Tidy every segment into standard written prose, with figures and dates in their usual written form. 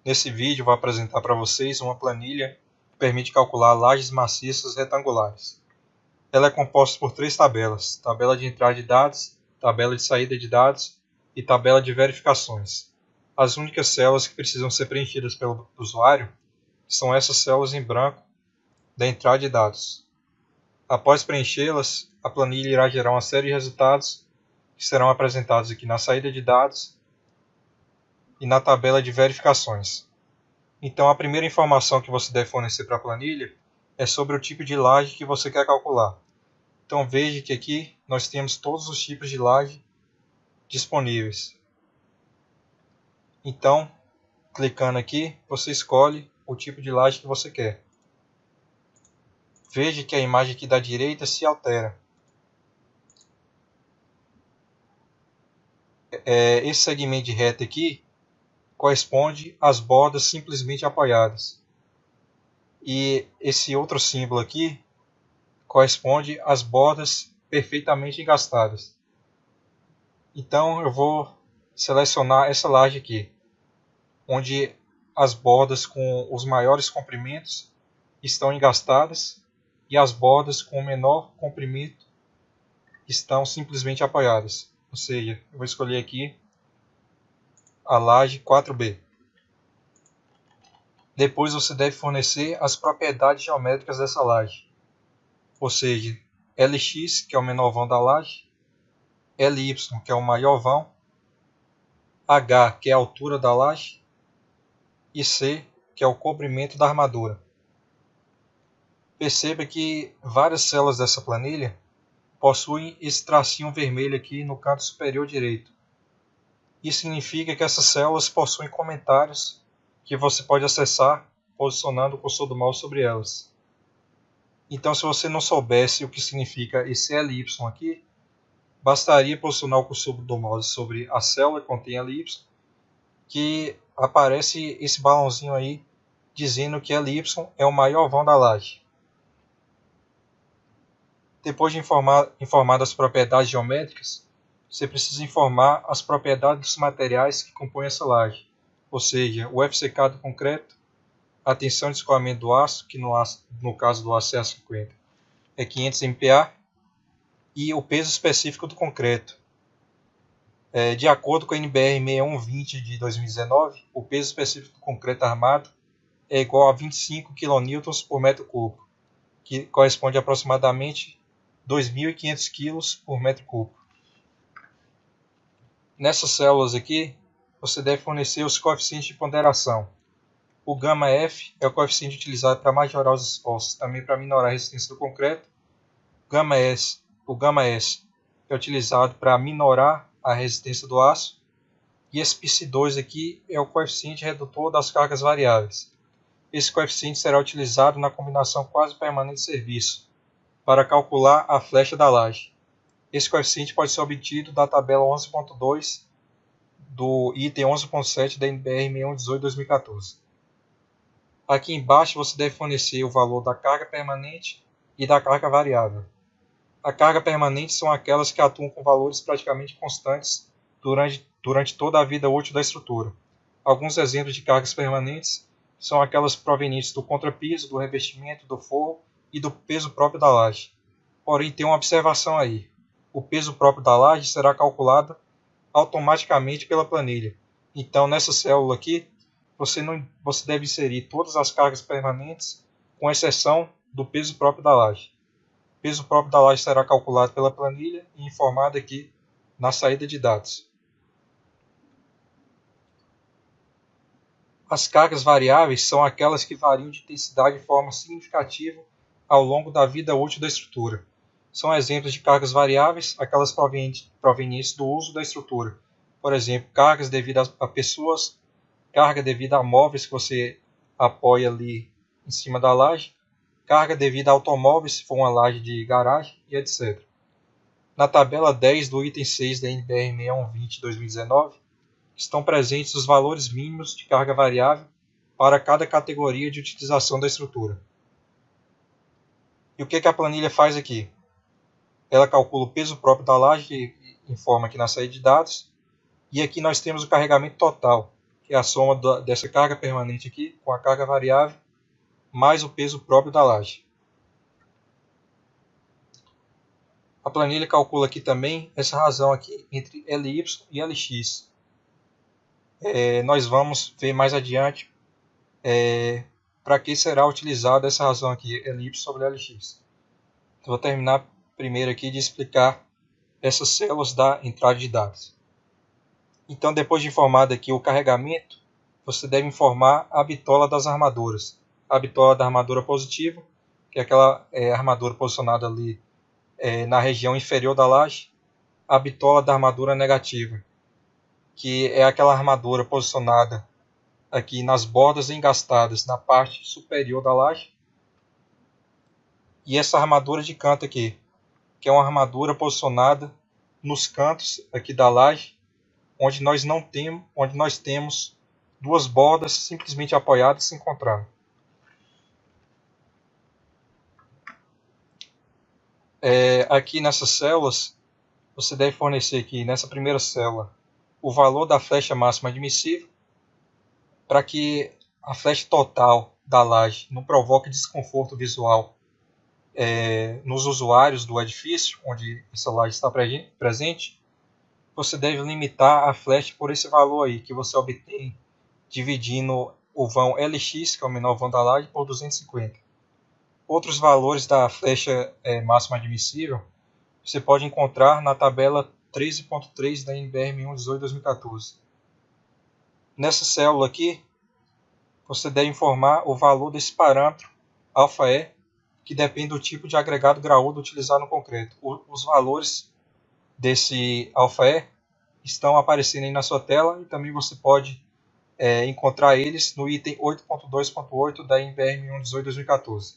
Nesse vídeo vou apresentar para vocês uma planilha que permite calcular lajes maciças retangulares. Ela é composta por 3 tabelas: tabela de entrada de dados, tabela de saída de dados e tabela de verificações. As únicas células que precisam ser preenchidas pelo usuário são essas células em branco da entrada de dados. Após preenchê-las, a planilha irá gerar uma série de resultados que serão apresentados aqui na saída de dados e na tabela de verificações. Então, a primeira informação que você deve fornecer para a planilha é sobre o tipo de laje que você quer calcular. Então, veja que aqui nós temos todos os tipos de laje disponíveis. Então, clicando aqui, você escolhe o tipo de laje que você quer. Veja que a imagem aqui da direita se altera. Esse segmento de reta aqui corresponde às bordas simplesmente apoiadas. E esse outro símbolo aqui corresponde às bordas perfeitamente engastadas. Então eu vou selecionar essa laje aqui, onde as bordas com os maiores comprimentos estão engastadas e as bordas com o menor comprimento estão simplesmente apoiadas. Ou seja, eu vou escolher aqui a laje 4B. Depois você deve fornecer as propriedades geométricas dessa laje. Ou seja, Lx, que é o menor vão da laje, Ly, que é o maior vão, H, que é a altura da laje, e C, que é o comprimento da armadura. Perceba que várias células dessa planilha possuem esse tracinho vermelho aqui no canto superior direito. Isso significa que essas células possuem comentários que você pode acessar posicionando o cursor do mouse sobre elas. Então, se você não soubesse o que significa esse Ly aqui, bastaria posicionar o cursor do mouse sobre a célula que contém Ly, que aparece esse balãozinho aí dizendo que Ly é o maior vão da laje. Depois de informar das propriedades geométricas, você precisa informar as propriedades dos materiais que compõem essa laje, ou seja, o FCK do concreto, a tensão de escoamento do aço, que no caso do aço A50 é 500 MPa, e o peso específico do concreto. De acordo com a NBR 6120 de 2019, o peso específico do concreto armado é igual a 25 kN por metro cúbico, que corresponde a aproximadamente 2.500 kg por metro cúbico. Nessas células aqui, você deve fornecer os coeficientes de ponderação. O γF é o coeficiente utilizado para majorar os esforços, também para minorar a resistência do concreto. O γS é utilizado para minorar a resistência do aço. E esse π2 aqui é o coeficiente redutor das cargas variáveis. Esse coeficiente será utilizado na combinação quase permanente de serviço, para calcular a flecha da laje. Esse coeficiente pode ser obtido da tabela 11.2 do item 11.7 da NBR 6118/2014. Aqui embaixo você deve fornecer o valor da carga permanente e da carga variável. A carga permanente são aquelas que atuam com valores praticamente constantes durante toda a vida útil da estrutura. Alguns exemplos de cargas permanentes são aquelas provenientes do contrapiso, do revestimento, do forro e do peso próprio da laje. Porém, tem uma observação aí. O peso próprio da laje será calculado automaticamente pela planilha. Então, nessa célula aqui, você deve inserir todas as cargas permanentes, com exceção do peso próprio da laje. O peso próprio da laje será calculado pela planilha e informado aqui na saída de dados. As cargas variáveis são aquelas que variam de intensidade de forma significativa ao longo da vida útil da estrutura. São exemplos de cargas variáveis, aquelas provenientes do uso da estrutura. Por exemplo, cargas devidas a pessoas, carga devida a móveis que você apoia ali em cima da laje, carga devida a automóveis, se for uma laje de garagem, e etc. Na tabela 10 do item 6 da NBR 6120 de 2019, estão presentes os valores mínimos de carga variável para cada categoria de utilização da estrutura. E o que a planilha faz aqui? Ela calcula o peso próprio da laje, que informa aqui na saída de dados, e aqui nós temos o carregamento total, que é a soma dessa carga permanente aqui com a carga variável, mais o peso próprio da laje. A planilha calcula aqui também essa razão aqui entre Ly e Lx. Nós vamos ver mais adiante para que será utilizada essa razão aqui, Ly sobre Lx. Então, vou terminar primeiro aqui de explicar essas células da entrada de dados. Então, depois de informado aqui o carregamento, você deve informar a bitola das armaduras. A bitola da armadura positiva, que é aquela armadura posicionada ali na região inferior da laje. A bitola da armadura negativa, que é aquela armadura posicionada aqui nas bordas engastadas na parte superior da laje. E essa armadura de canto aqui, que é uma armadura posicionada nos cantos aqui da laje, onde nós temos duas bordas simplesmente apoiadas se encontrando. Aqui nessas células, você deve fornecer aqui nessa primeira célula o valor da flecha máxima admissível, para que a flecha total da laje não provoque desconforto visual nos usuários do edifício onde essa laje está presente. Você deve limitar a flecha por esse valor aí que você obtém dividindo o vão Lx, que é o menor vão da laje, por 250. Outros valores da flecha máxima admissível você pode encontrar na tabela 13.3 da NBR 1118/2014. Nessa célula aqui, você deve informar o valor desse parâmetro αe, que depende do tipo de agregado graúdo utilizado no concreto. Os valores desse αe estão aparecendo aí na sua tela e também você pode encontrar eles no item 8.2.8 da NBR 1118/2014.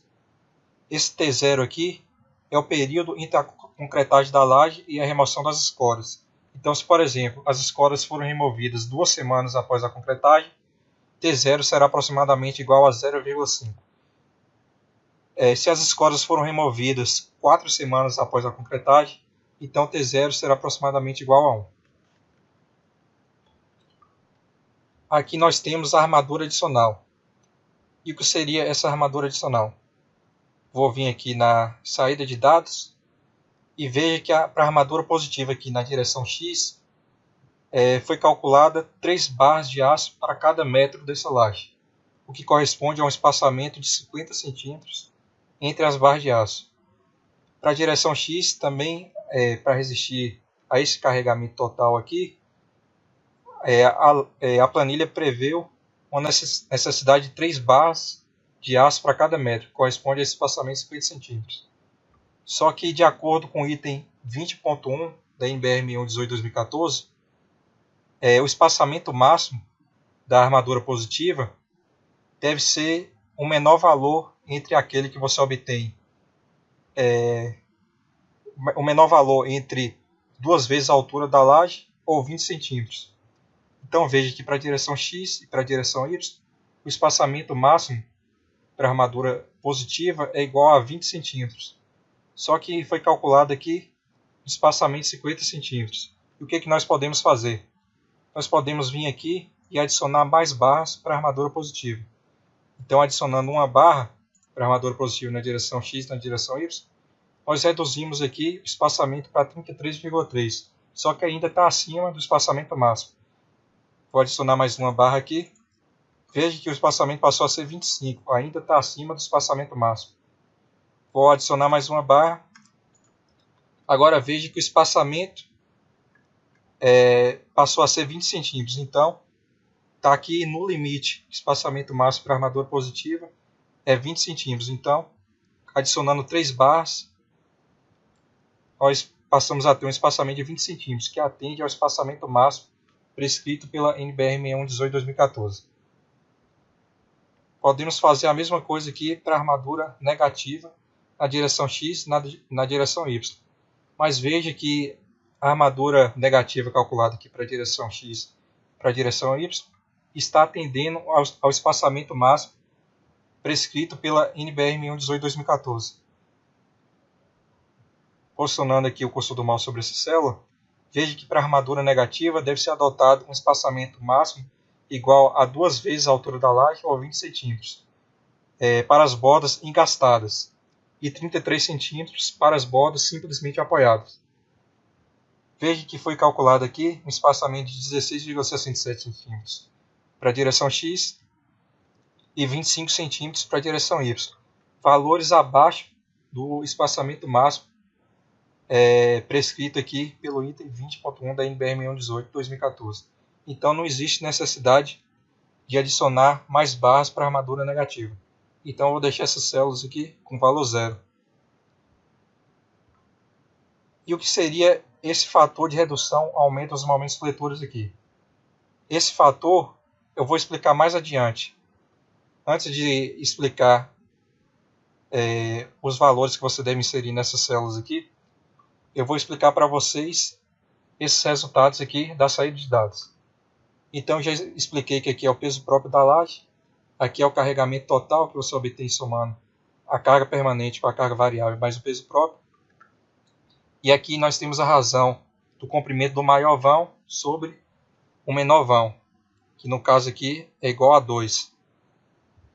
Esse T0 aqui é o período entre a concretagem da laje e a remoção das escoras. Então, se por exemplo as escoras foram removidas 2 semanas após a concretagem, T0 será aproximadamente igual a 0,5. Se as escoras foram removidas 4 semanas após a concretagem, então T0 será aproximadamente igual a 1. Aqui nós temos a armadura adicional. E o que seria essa armadura adicional? Vou vir aqui na saída de dados e veja que para a armadura positiva aqui na direção X foi calculada 3 barras de aço para cada metro dessa laje, o que corresponde a um espaçamento de 50 centímetros entre as barras de aço. Para a direção X também, para resistir a esse carregamento total aqui, a planilha preveu uma necessidade de 3 barras de aço para cada metro, que corresponde a esse espaçamento de 50 centímetros. Só que, de acordo com o item 20.1 da NBR 1118/2014, o espaçamento máximo da armadura positiva deve ser o menor valor entre aquele que você obtém, o menor valor entre 2 vezes a altura da laje ou 20 centímetros. Então veja que para a direção X e para a direção Y, o espaçamento máximo para a armadura positiva é igual a 20 centímetros. Só que foi calculado aqui o espaçamento de 50 centímetros. E o que nós podemos fazer? Nós podemos vir aqui e adicionar mais barras para a armadura positiva. Então, adicionando uma barra para a armadura positiva na direção X e na direção Y, nós reduzimos aqui o espaçamento para 33,3. Só que ainda está acima do espaçamento máximo. Vou adicionar mais uma barra aqui. Veja que o espaçamento passou a ser 25. Ainda está acima do espaçamento máximo. Vou adicionar mais uma barra. Agora veja que o espaçamento passou a ser 20 centímetros. Então, está aqui no limite. O espaçamento máximo para a armadura positiva é 20 centímetros. Então, adicionando 3 barras, nós passamos a ter um espaçamento de 20 centímetros, que atende ao espaçamento máximo prescrito pela NBR 6118/2014. Podemos fazer a mesma coisa aqui para a armadura negativa na direção X e na direção Y. Mas veja que a armadura negativa calculada aqui para a direção X e para a direção Y está atendendo ao espaçamento máximo prescrito pela NBR 6118/2014. Posicionando aqui o cursor do mouse sobre essa célula, veja que para a armadura negativa deve ser adotado um espaçamento máximo igual a 2 vezes a altura da laje, ou 20 centímetros, para as bordas engastadas, e 33 centímetros para as bordas simplesmente apoiadas. Veja que foi calculado aqui um espaçamento de 16,67 centímetros para a direção X e 25 centímetros para a direção Y, valores abaixo do espaçamento máximo prescrito aqui pelo item 20.1 da NBR 6118/2014. Então não existe necessidade de adicionar mais barras para a armadura negativa. Então eu vou deixar essas células aqui com valor zero. E o que seria esse fator de redução aumenta os momentos fletores aqui? Esse fator eu vou explicar mais adiante. Antes de explicar os valores que você deve inserir nessas células aqui, eu vou explicar para vocês esses resultados aqui da saída de dados. Então já expliquei que aqui é o peso próprio da laje, aqui é o carregamento total que você obtém somando a carga permanente com a carga variável mais o peso próprio. E aqui nós temos a razão do comprimento do maior vão sobre o menor vão, que no caso aqui é igual a 2.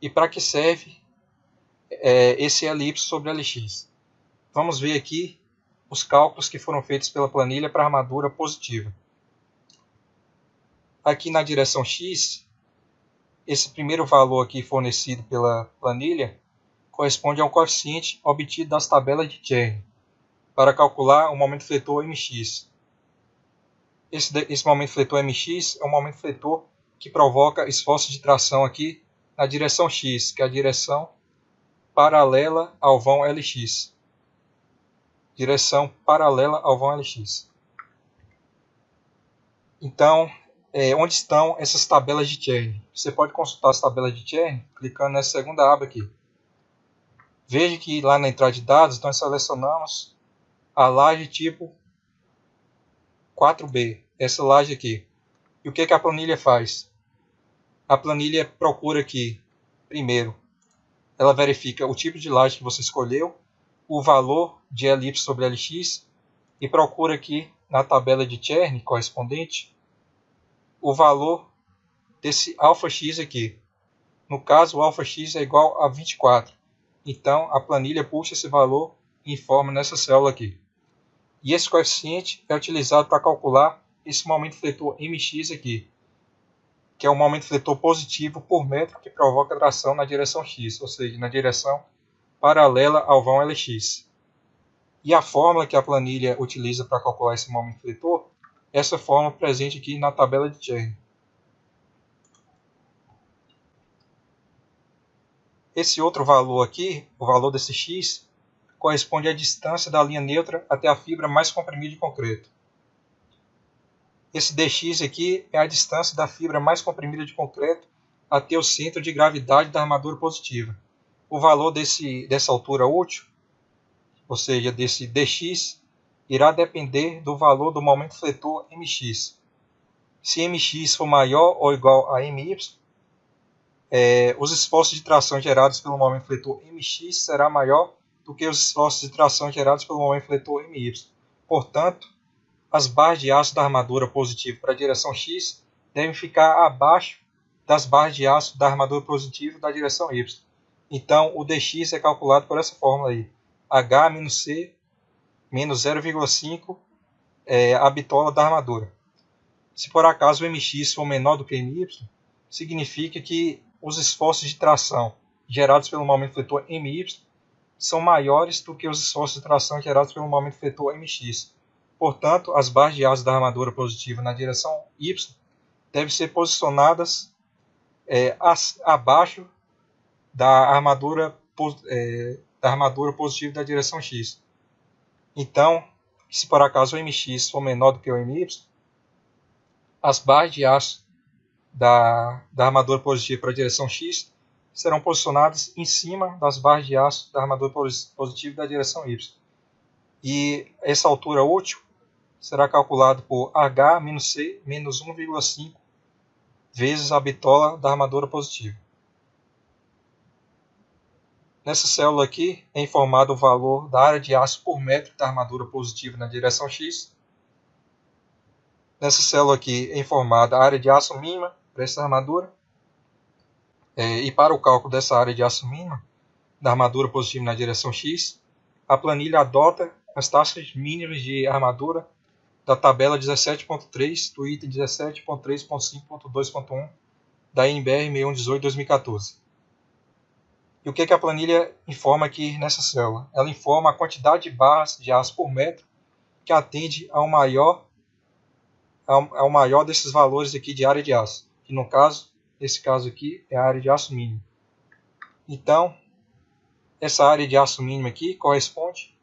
E para que serve esse LY sobre LX? Vamos ver aqui os cálculos que foram feitos pela planilha para a armadura positiva. Aqui na direção X, esse primeiro valor aqui fornecido pela planilha corresponde ao coeficiente obtido das tabelas de Chern para calcular o momento fletor MX. Esse momento fletor MX é um momento fletor que provoca esforço de tração aqui na direção X, que é a direção paralela ao vão LX. Direção paralela ao vão LX. Então, onde estão essas tabelas de Chern? Você pode consultar as tabelas de Chern clicando nessa segunda aba aqui. Veja que lá na entrada de dados nós selecionamos a laje tipo 4B, essa laje aqui. E o que a planilha faz? A planilha procura aqui, primeiro, ela verifica o tipo de laje que você escolheu, o valor de LY sobre LX, e procura aqui na tabela de Chern correspondente o valor desse αx aqui. No caso, o αx é igual a 24. Então, a planilha puxa esse valor e informa nessa célula aqui. E esse coeficiente é utilizado para calcular esse momento fletor MX aqui, que é o momento fletor positivo por metro que provoca tração na direção X, ou seja, na direção paralela ao vão LX. E a fórmula que a planilha utiliza para calcular esse momento fletor, essa fórmula presente aqui na tabela de Chern. Esse outro valor aqui, o valor desse x, corresponde à distância da linha neutra até a fibra mais comprimida de concreto. Esse dx aqui é a distância da fibra mais comprimida de concreto até o centro de gravidade da armadura positiva. O valor dessa altura útil, ou seja, desse dx, irá depender do valor do momento fletor mx. Se mx for maior ou igual a my, os esforços de tração gerados pelo momento fletor mx será maior do que os esforços de tração gerados pelo momento fletor my. Portanto, as barras de aço da armadura positiva para a direção X devem ficar abaixo das barras de aço da armadura positiva da direção Y. Então, o dx é calculado por essa fórmula aí. H menos C menos 0,5 a bitola da armadura. Se por acaso o mx for menor do que my, significa que os esforços de tração gerados pelo momento fletor my são maiores do que os esforços de tração gerados pelo momento fletor mx. Portanto, as barras de aço da armadura positiva na direção y devem ser posicionadas abaixo da armadura positiva da direção x. Então, se por acaso o mx for menor do que o my, as barras de aço da armadura positiva para a direção x serão posicionadas em cima das barras de aço da armadura positiva da direção y. E essa altura útil será calculada por H menos C menos 1,5 vezes a bitola da armadura positiva. Nessa célula aqui é informado o valor da área de aço por metro da armadura positiva na direção x. Nessa célula aqui é informada a área de aço mínima para essa armadura. E para o cálculo dessa área de aço mínima, da armadura positiva na direção X, a planilha adota as taxas mínimas de armadura da tabela 17.3 do item 17.3.5.2.1 da NBR 6118/2014. E o que a planilha informa aqui nessa célula? Ela informa a quantidade de barras de aço por metro que atende ao maior desses valores aqui de área de aço, que no caso, nesse caso aqui, é a área de aço mínimo. Então, essa área de aço mínimo aqui corresponde,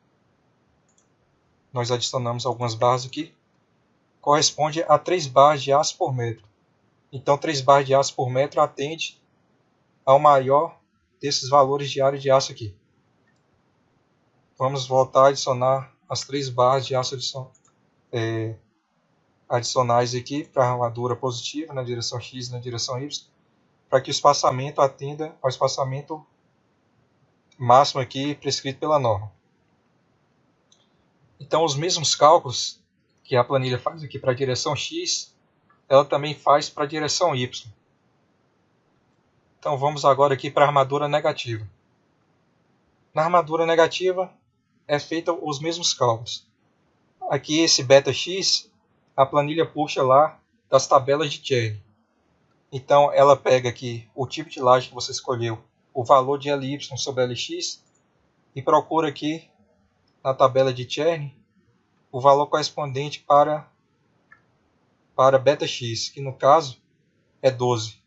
nós adicionamos algumas barras aqui, corresponde a 3 barras de aço por metro. Então, 3 barras de aço por metro atende ao maior desses valores de área de aço aqui. Vamos voltar a adicionar as 3 barras de aço adicionais aqui para a armadura positiva na direção X e na direção Y, para que o espaçamento atenda ao espaçamento máximo aqui prescrito pela norma. Então, os mesmos cálculos que a planilha faz aqui para a direção X, ela também faz para a direção Y. Então, vamos agora aqui para a armadura negativa. Na armadura negativa, é feita os mesmos cálculos. Aqui, esse beta-x, a planilha puxa lá das tabelas de Chern. Então, ela pega aqui o tipo de laje que você escolheu, o valor de Ly sobre Lx, e procura aqui na tabela de Chern o valor correspondente para beta-x, que no caso é 12.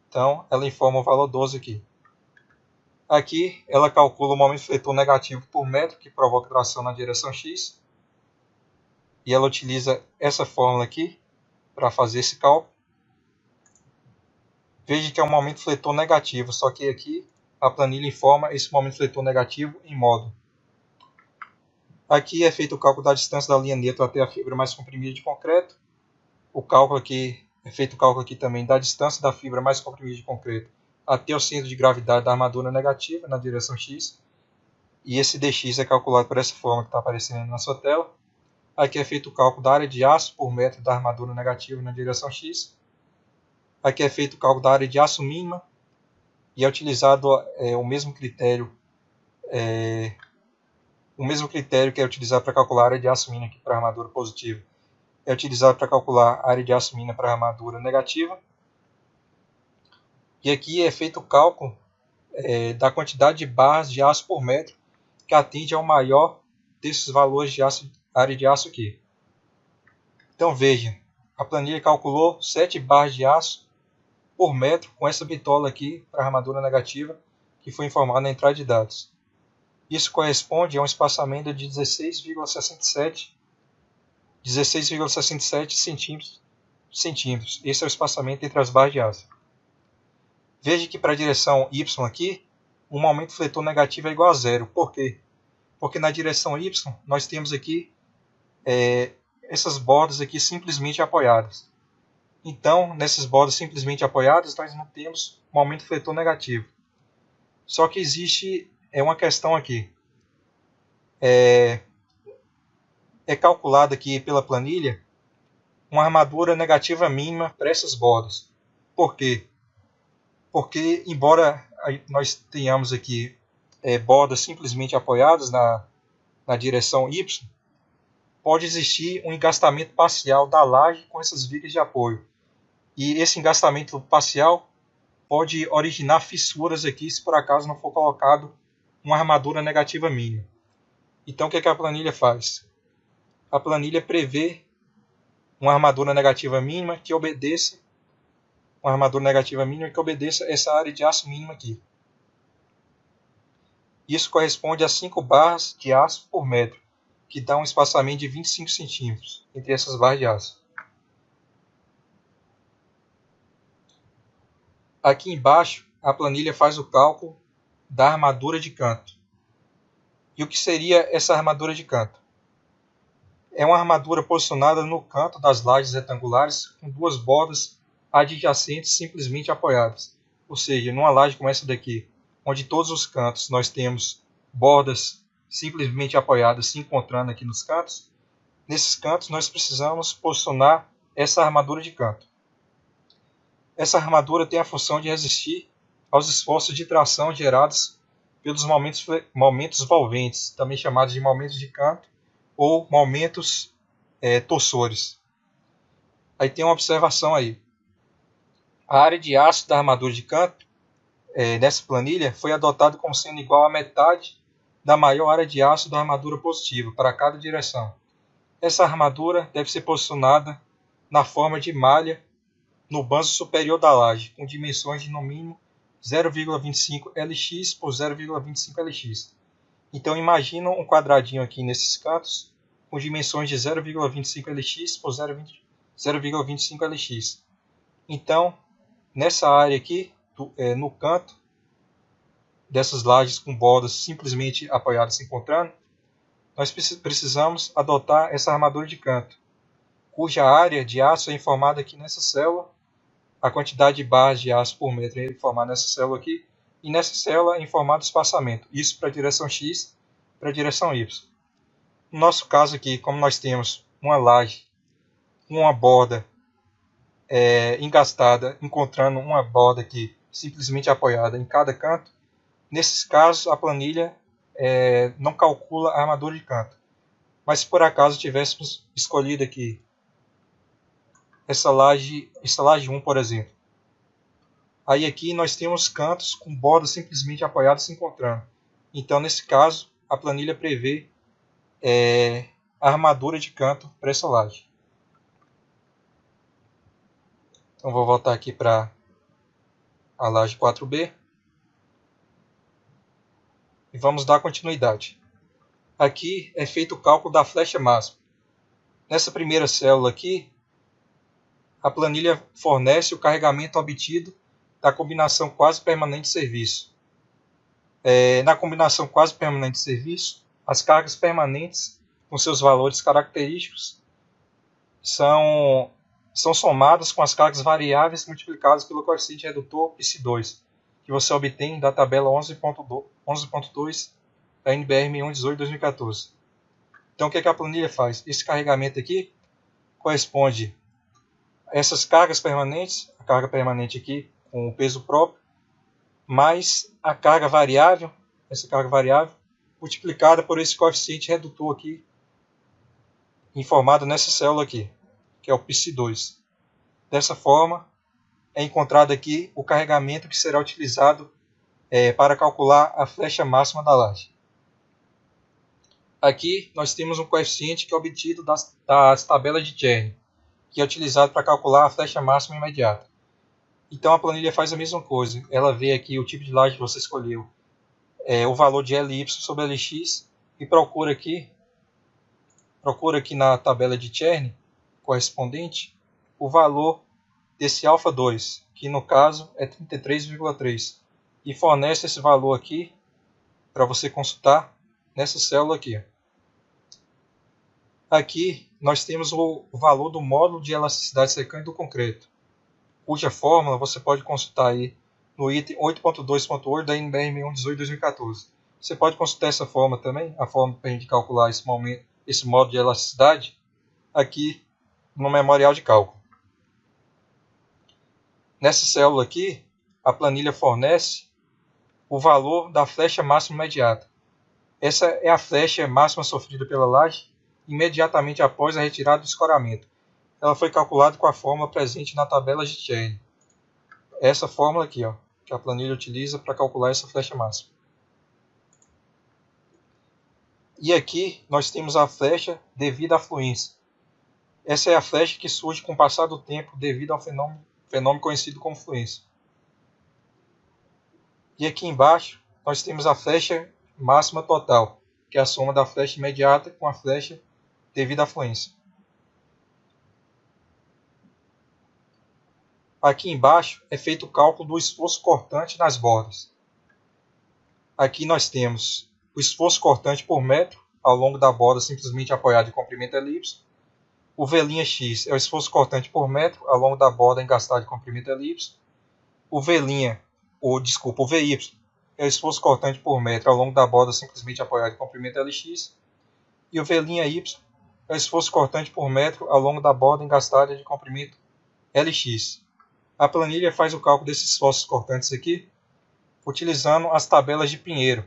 Então, ela informa o valor 12 aqui. Aqui, ela calcula o momento fletor negativo por metro, que provoca tração na direção X. E ela utiliza essa fórmula aqui para fazer esse cálculo. Veja que é um momento fletor negativo, só que aqui a planilha informa esse momento fletor negativo em módulo. Aqui é feito o cálculo da distância da linha neutra até a fibra mais comprimida de concreto. É feito o cálculo aqui também da distância da fibra mais comprimida de concreto até o centro de gravidade da armadura negativa na direção X. E esse dx é calculado por essa fórmula que está aparecendo na sua tela. Aqui é feito o cálculo da área de aço por metro da armadura negativa na direção X. Aqui é feito o cálculo da área de aço mínima e é utilizado o mesmo critério que é utilizado para calcular a área de aço mínima aqui para a armadura positiva. É utilizado para calcular a área de aço mínima para a armadura negativa. E aqui é feito o cálculo da quantidade de barras de aço por metro que atende ao maior desses valores de área de aço aqui. Então veja, a planilha calculou 7 barras de aço por metro com essa bitola aqui para a armadura negativa que foi informada na entrada de dados. Isso corresponde a um espaçamento de 16,67 centímetros. Esse é o espaçamento entre as barras de aço. Veja que para a direção Y aqui, o momento fletor negativo é igual a zero. Por quê? Porque na direção Y nós temos aqui essas bordas aqui simplesmente apoiadas. Então, nessas bordas simplesmente apoiadas, nós não temos momento fletor negativo. Só que existe uma questão aqui. É calculada aqui pela planilha uma armadura negativa mínima para essas bordas. Por quê? Porque, embora nós tenhamos aqui bordas simplesmente apoiadas na direção Y, pode existir um engastamento parcial da laje com essas vigas de apoio. E esse engastamento parcial pode originar fissuras aqui se por acaso não for colocado uma armadura negativa mínima. Então o que a planilha faz? A planilha prevê uma armadura negativa mínima que obedeça essa área de aço mínima aqui. Isso corresponde a 5 barras de aço por metro, que dá um espaçamento de 25 centímetros entre essas barras de aço. Aqui embaixo, a planilha faz o cálculo da armadura de canto. E o que seria essa armadura de canto? É uma armadura posicionada no canto das lajes retangulares com 2 bordas adjacentes simplesmente apoiadas. Ou seja, numa laje como essa daqui, onde todos os cantos nós temos bordas simplesmente apoiadas se encontrando aqui nos cantos, nesses cantos nós precisamos posicionar essa armadura de canto. Essa armadura tem a função de resistir aos esforços de tração gerados pelos momentos volventes, também chamados de momentos de canto ou momentos torsores. Aí tem uma observação aí. A área de aço da armadura de canto, nessa planilha, foi adotada como sendo igual à metade da maior área de aço da armadura positiva para cada direção. Essa armadura deve ser posicionada na forma de malha no banzo superior da laje, com dimensões de no mínimo 0,25 lx por 0,25 lx. Então imagina um quadradinho aqui nesses cantos com dimensões de 0,25 lx por 0,25 lx. Então, nessa área aqui, no canto dessas lajes com bordas simplesmente apoiadas se encontrando, nós precisamos adotar essa armadura de canto, cuja área de aço é informada aqui nessa célula, a quantidade de barras de aço por metro é informada nessa célula aqui, e nessa célula é informado o espaçamento, isso para a direção X, para a direção Y. No nosso caso aqui, como nós temos uma laje com uma borda engastada, encontrando uma borda aqui simplesmente apoiada em cada canto, nesses casos a planilha não calcula a armadura de canto. Mas se por acaso tivéssemos escolhido aqui essa laje 1, por exemplo, aí aqui nós temos cantos com bordas simplesmente apoiadas se encontrando. Então nesse caso a planilha prevê a armadura de canto para essa laje. Então vou voltar aqui para a laje 4B e vamos dar continuidade. Aqui é feito o cálculo da flecha máxima. Nessa primeira célula aqui, a planilha fornece o carregamento obtido da combinação quase permanente de serviço. Na combinação quase permanente de serviço, as cargas permanentes com seus valores característicos são somadas com as cargas variáveis multiplicadas pelo coeficiente redutor π2, que você obtém da tabela 11.2 da NBR 6118/2014. Então o que a planilha faz? Esse carregamento aqui corresponde a essas cargas permanentes, a carga permanente aqui com o peso próprio, mais a carga variável, essa carga variável, multiplicada por esse coeficiente redutor aqui, informado nessa célula aqui, que é o π2. Dessa forma, é encontrado aqui o carregamento que será utilizado para calcular a flecha máxima da laje. Aqui nós temos um coeficiente que é obtido das tabelas de Chern, que é utilizado para calcular a flecha máxima imediata. Então a planilha faz a mesma coisa. Ela vê aqui o tipo de laje que você escolheu, o valor de Ly sobre Lx, e procura aqui na tabela de Chern correspondente o valor desse alfa2, que no caso é 33,3, e fornece esse valor aqui para você consultar nessa célula aqui. Aqui nós temos o valor do módulo de elasticidade secante do concreto, cuja fórmula você pode consultar aí no item 8.2.8 da NBR 6118/2014. Você pode consultar essa fórmula também, a fórmula para a gente calcular esse módulo de elasticidade, aqui no memorial de cálculo. Nessa célula aqui, a planilha fornece o valor da flecha máxima imediata. Essa é a flecha máxima sofrida pela laje imediatamente após a retirada do escoramento. Ela foi calculada com a fórmula presente na tabela de Chern. Essa fórmula aqui, que a planilha utiliza para calcular essa flecha máxima. E aqui nós temos a flecha devido à fluência. Essa é a flecha que surge com o passar do tempo devido ao fenômeno conhecido como fluência. E aqui embaixo nós temos a flecha máxima total, que é a soma da flecha imediata com a flecha devido à fluência. Aqui embaixo é feito o cálculo do esforço cortante nas bordas. Aqui nós temos o esforço cortante por metro ao longo da borda simplesmente apoiada em comprimento elipse. O V'X é o esforço cortante por metro ao longo da borda engastada em comprimento elipse. O VY é o esforço cortante por metro ao longo da borda simplesmente apoiada em comprimento Lx. E o V'Y é o esforço cortante por metro ao longo da borda engastada de comprimento Lx. A planilha faz o cálculo desses esforços cortantes aqui, utilizando as tabelas de Pinheiro,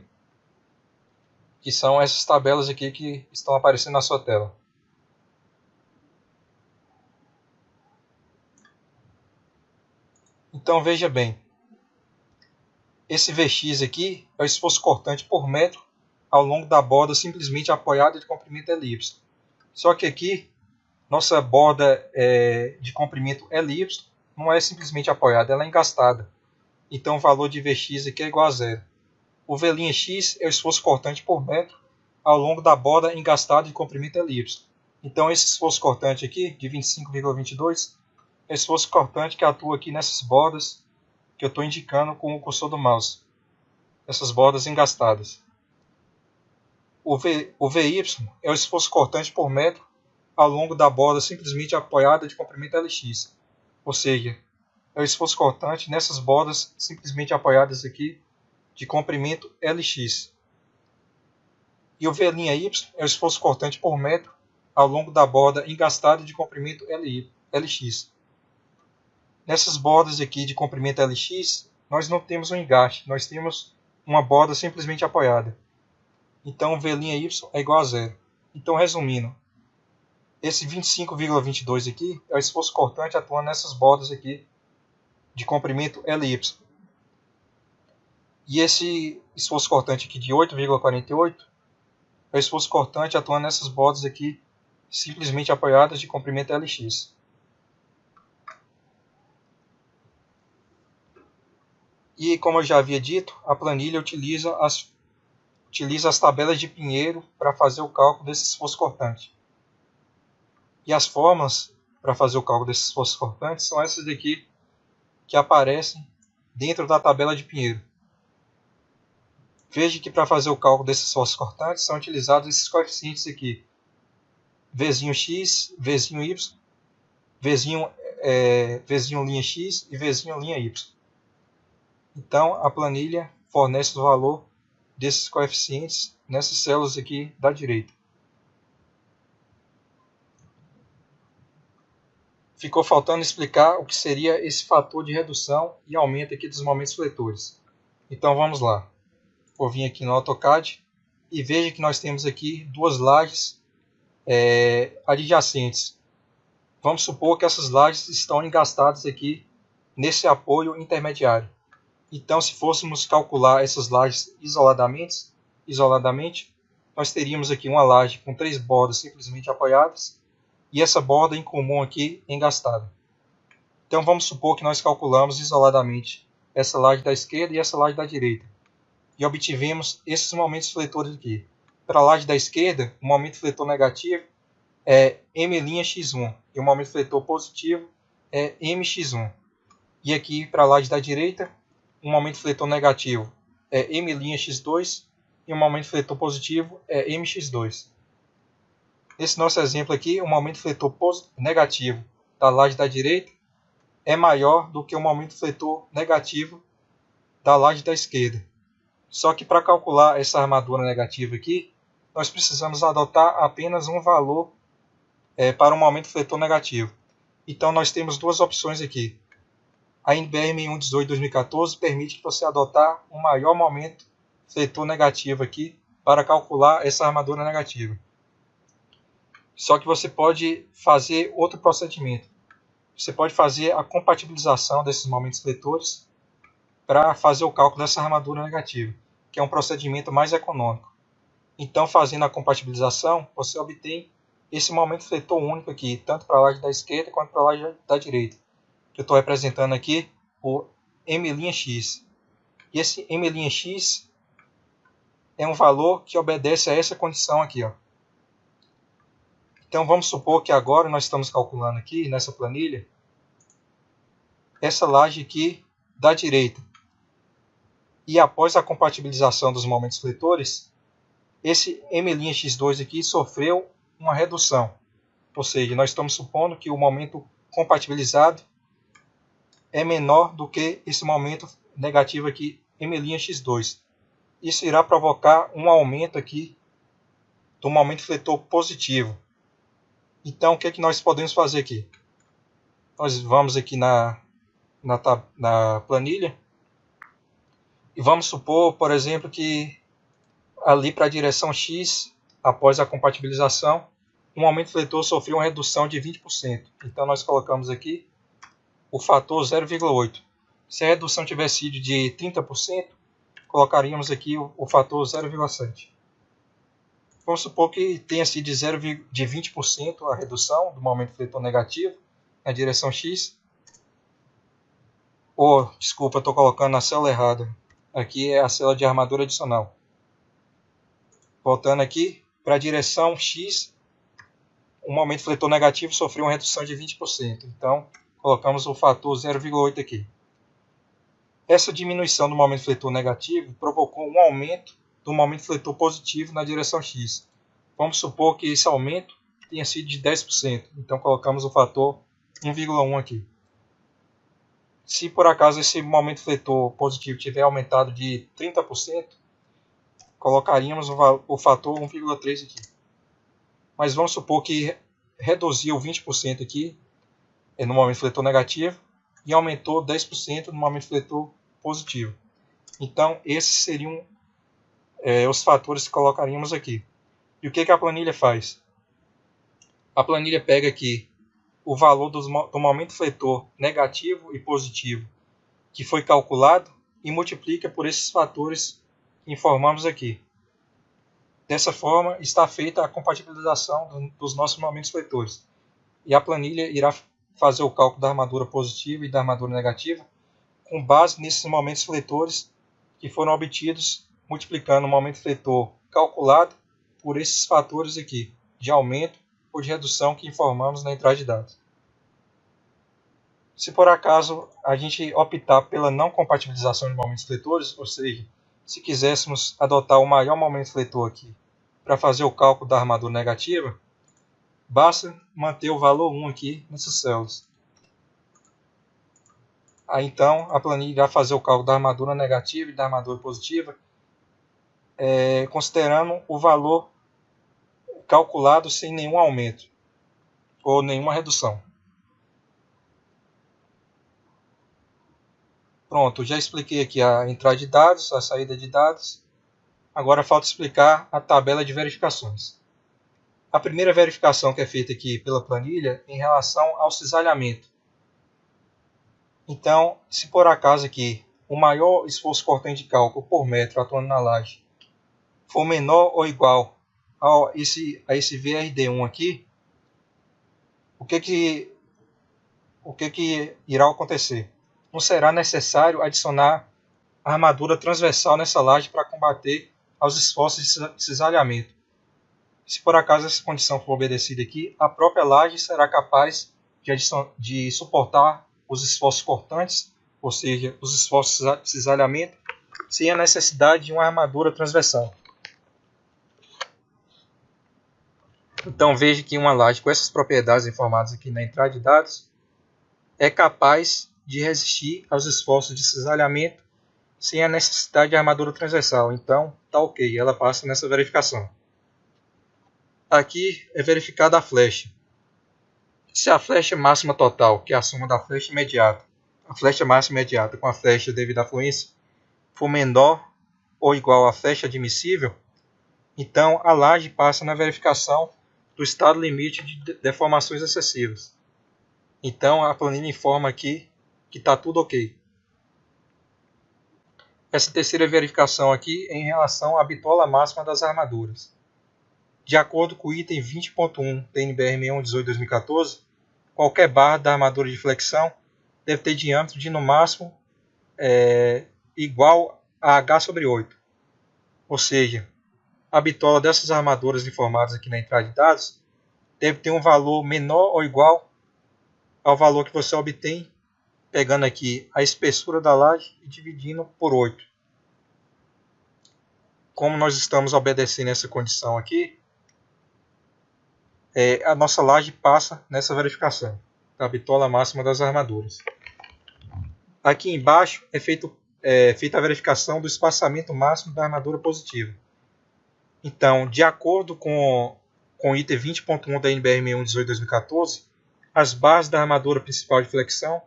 que são essas tabelas aqui que estão aparecendo na sua tela. Então veja bem, esse Vx aqui é o esforço cortante por metro ao longo da borda simplesmente apoiada de comprimento LY. Só que aqui, nossa borda de comprimento LY não é simplesmente apoiada, ela é engastada. Então o valor de Vx aqui é igual a zero. O V'x é o esforço cortante por metro ao longo da borda engastada de comprimento LY. Então esse esforço cortante aqui, de 25,22, é o esforço cortante que atua aqui nessas bordas que eu estou indicando com o cursor do mouse. Essas bordas engastadas. O Vy é o esforço cortante por metro ao longo da borda simplesmente apoiada de comprimento Lx. Ou seja, é o esforço cortante nessas bordas simplesmente apoiadas aqui de comprimento Lx. E o V'y é o esforço cortante por metro ao longo da borda engastada de comprimento Lx. Nessas bordas aqui de comprimento Lx, nós não temos um engaste, nós temos uma borda simplesmente apoiada. Então, V'y é igual a zero. Então, resumindo, esse 25,22 aqui é o esforço cortante atuando nessas bordas aqui de comprimento Ly. E esse esforço cortante aqui de 8,48 é o esforço cortante atuando nessas bordas aqui simplesmente apoiadas de comprimento Lx. E como eu já havia dito, a planilha utiliza as tabelas de Pinheiro para fazer o cálculo desse esforço cortante. E as fórmulas para fazer o cálculo desses esforços cortantes são essas daqui que aparecem dentro da tabela de Pinheiro. Veja que para fazer o cálculo desses esforços cortantes são utilizados esses coeficientes aqui. V'x, V'y, V'y linha x e V'y linha y. Então a planilha fornece o valor desses coeficientes nessas células aqui da direita. Ficou faltando explicar o que seria esse fator de redução e aumento aqui dos momentos fletores. Então vamos lá. Vou vir aqui no AutoCAD e veja que nós temos aqui duas lajes adjacentes. Vamos supor que essas lajes estão engastadas aqui nesse apoio intermediário. Então, se fôssemos calcular essas lajes isoladamente, nós teríamos aqui uma laje com 3 bordas simplesmente apoiadas e essa borda em comum aqui engastada. Então vamos supor que nós calculamos isoladamente essa laje da esquerda e essa laje da direita. E obtivemos esses momentos fletores aqui. Para a laje da esquerda, o momento fletor negativo é m'x1 e o momento fletor positivo é mx1. E aqui para a laje da direita, o momento fletor negativo é m'x2 e o momento fletor positivo é mx2. Nesse nosso exemplo aqui, o momento fletor negativo da laje da direita é maior do que o momento fletor negativo da laje da esquerda. Só que para calcular essa armadura negativa aqui, nós precisamos adotar apenas um valor para o momento fletor negativo. Então nós temos duas opções aqui. A NBR 6118/2014 permite que você adotar um maior momento fletor negativo aqui para calcular essa armadura negativa. Só que você pode fazer outro procedimento. Você pode fazer a compatibilização desses momentos fletores para fazer o cálculo dessa armadura negativa, que é um procedimento mais econômico. Então, fazendo a compatibilização, você obtém esse momento fletor único aqui, tanto para a laje da esquerda quanto para a laje da direita. Que eu estou representando aqui o m'x. E esse m'x é um valor que obedece a essa condição aqui, ó. Então vamos supor que agora nós estamos calculando aqui nessa planilha essa laje aqui da direita. E após a compatibilização dos momentos fletores, esse m'x2 aqui sofreu uma redução. Ou seja, nós estamos supondo que o momento compatibilizado é menor do que esse momento negativo aqui, m'x2. Isso irá provocar um aumento aqui do momento fletor positivo. Então, o que é que nós podemos fazer aqui? Nós vamos aqui na na planilha. E vamos supor, por exemplo, que ali para a direção X, após a compatibilização, um aumento fletor sofreu uma redução de 20%. Então nós colocamos aqui o fator 0,8. Se a redução tivesse sido de 30%, colocaríamos aqui o fator 0,7. Vamos supor que tenha sido de 20% a redução do momento fletor negativo na direção X. Desculpa, estou colocando na célula errada. Aqui é a célula de armadura adicional. Voltando aqui, para a direção X, o momento fletor negativo sofreu uma redução de 20%. Então, colocamos o fator 0,8 aqui. Essa diminuição do momento fletor negativo provocou um aumento do momento fletor positivo na direção X. Vamos supor que esse aumento tenha sido de 10%. Então, colocamos o fator 1,1 aqui. Se por acaso esse momento fletor positivo tiver aumentado de 30%, colocaríamos o fator 1,3 aqui. Mas vamos supor que reduziu 20% aqui no momento fletor negativo e aumentou 10% no momento fletor positivo. Então, esses seriam os fatores que colocaríamos aqui. E o que a planilha faz? A planilha pega aqui o valor do momento fletor negativo e positivo que foi calculado e multiplica por esses fatores que informamos aqui. Dessa forma, está feita a compatibilização dos nossos momentos fletores. E a planilha irá fazer o cálculo da armadura positiva e da armadura negativa com base nesses momentos fletores que foram obtidos multiplicando o momento fletor calculado por esses fatores aqui, de aumento ou de redução que informamos na entrada de dados. Se por acaso a gente optar pela não compatibilização de momentos fletores, ou seja, se quiséssemos adotar o maior momento fletor aqui para fazer o cálculo da armadura negativa, basta manter o valor 1 aqui nessas células. Aí então a planilha irá fazer o cálculo da armadura negativa e da armadura positiva, considerando o valor calculado sem nenhum aumento ou nenhuma redução. Pronto, já expliquei aqui a entrada de dados, a saída de dados. Agora falta explicar a tabela de verificações. A primeira verificação que é feita aqui pela planilha é em relação ao cisalhamento. Então, se por acaso aqui o maior esforço cortante de cálculo por metro atuando na laje for menor ou igual a esse VRD1 aqui, o que irá acontecer? Não será necessário adicionar armadura transversal nessa laje para combater aos esforços de cisalhamento. Se por acaso essa condição for obedecida aqui, a própria laje será capaz de suportar os esforços cortantes, ou seja, os esforços de cisalhamento, sem a necessidade de uma armadura transversal. Então veja que uma laje com essas propriedades informadas aqui na entrada de dados é capaz de resistir aos esforços de cisalhamento sem a necessidade de armadura transversal. Então está ok, ela passa nessa verificação. Aqui é verificada a flecha. Se a flecha máxima total, que é a soma da flecha imediata, a flecha máxima imediata com a flecha devido à fluência, for menor ou igual à flecha admissível, então a laje passa na verificação do estado limite de deformações excessivas. Então a planilha informa aqui que está tudo ok. Essa terceira verificação aqui é em relação à bitola máxima das armaduras. De acordo com o item 20.1 da NBR 6118/2014, qualquer barra da armadura de flexão deve ter diâmetro de no máximo igual a H/8. Ou seja, a bitola dessas armaduras informadas aqui na entrada de dados deve ter um valor menor ou igual ao valor que você obtém pegando aqui a espessura da laje e dividindo por 8. Como nós estamos obedecendo essa condição aqui, a nossa laje passa nessa verificação da bitola máxima das armaduras. Aqui embaixo é feita a verificação do espaçamento máximo da armadura positiva. Então, de acordo com o item 20.1 da NBR 6118/2014, as barras da armadura principal de flexão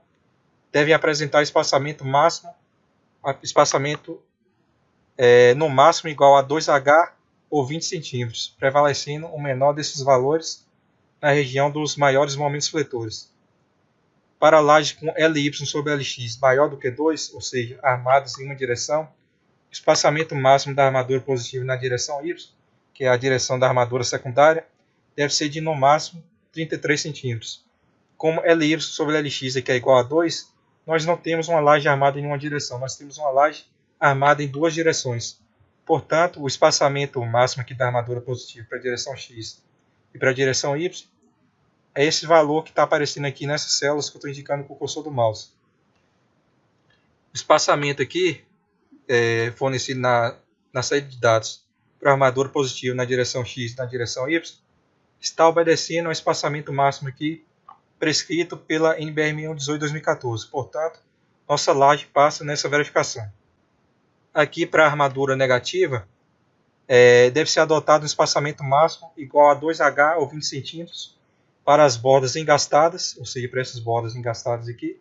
devem apresentar espaçamento máximo, no máximo igual a 2H ou 20 cm, prevalecendo o menor desses valores na região dos maiores momentos fletores. Para lajes com Ly sobre Lx maior do que 2, ou seja, armadas em uma direção, o espaçamento máximo da armadura positiva na direção Y, que é a direção da armadura secundária, deve ser de no máximo 33 cm. Como Ly sobre Lx aqui é igual a 2, nós não temos uma laje armada em uma direção, nós temos uma laje armada em duas direções. Portanto, o espaçamento máximo aqui da armadura positiva para a direção X e para a direção Y é esse valor que está aparecendo aqui nessas células que eu estou indicando com o cursor do mouse. O espaçamento aqui fornecido na série de dados para a armadura positiva na direção X e na direção Y está obedecendo ao espaçamento máximo aqui prescrito pela NBR 1118/2014. Portanto, nossa laje passa nessa verificação. Aqui para a armadura negativa, deve ser adotado um espaçamento máximo igual a 2H ou 20 cm para as bordas engastadas, ou seja, para essas bordas engastadas aqui,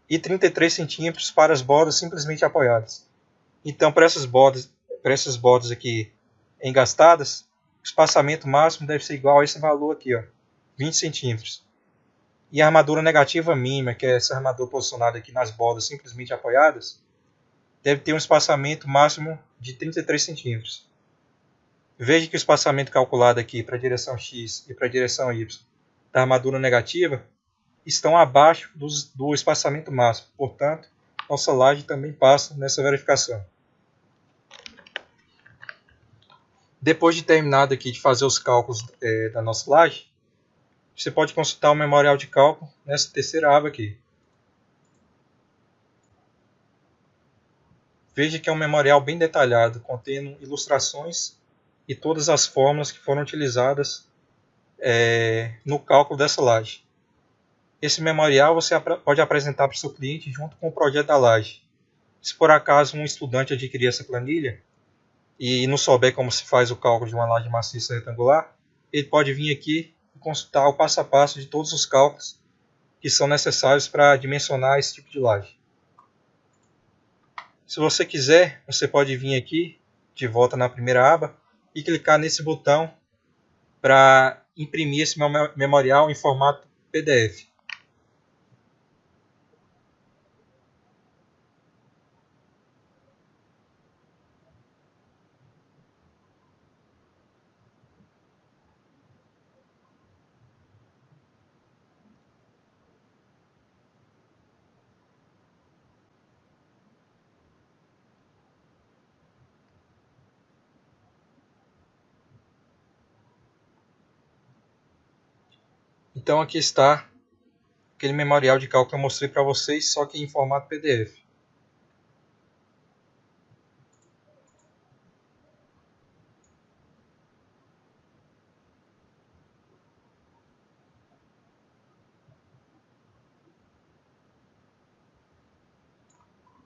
e 33 cm para as bordas simplesmente apoiadas. Então, para essas bordas aqui engastadas, o espaçamento máximo deve ser igual a esse valor aqui, 20 cm. E a armadura negativa mínima, que é essa armadura posicionada aqui nas bordas simplesmente apoiadas, deve ter um espaçamento máximo de 33 cm. Veja que o espaçamento calculado aqui para a direção X e para a direção Y da armadura negativa estão abaixo do espaçamento máximo. Portanto, nossa laje também passa nessa verificação. Depois de terminado aqui de fazer os cálculos da nossa laje, você pode consultar o memorial de cálculo nessa terceira aba aqui. Veja que é um memorial bem detalhado, contendo ilustrações e todas as fórmulas que foram utilizadas no cálculo dessa laje. Esse memorial você pode apresentar para o seu cliente junto com o projeto da laje. Se por acaso um estudante adquirir essa planilha e não souber como se faz o cálculo de uma laje maciça retangular, ele pode vir aqui e consultar o passo a passo de todos os cálculos que são necessários para dimensionar esse tipo de laje. Se você quiser, você pode vir aqui de volta na primeira aba e clicar nesse botão para imprimir esse memorial em formato PDF. Então aqui está aquele memorial de cálculo que eu mostrei para vocês, só que em formato PDF.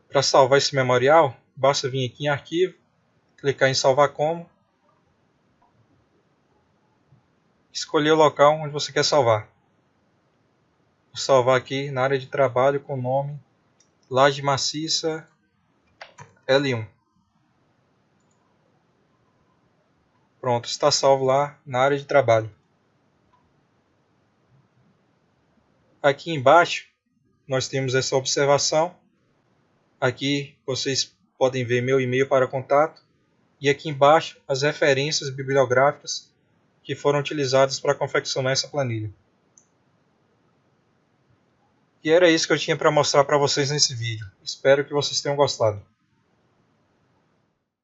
Para salvar esse memorial, basta vir aqui em Arquivo, clicar em Salvar Como, escolher o local onde você quer salvar. Vou salvar aqui na área de trabalho com o nome Laje Maciça L1. Pronto, está salvo lá na área de trabalho. Aqui embaixo nós temos essa observação. Aqui vocês podem ver meu e-mail para contato. E aqui embaixo as referências bibliográficas que foram utilizadas para confeccionar essa planilha. E era isso que eu tinha para mostrar para vocês nesse vídeo. Espero que vocês tenham gostado.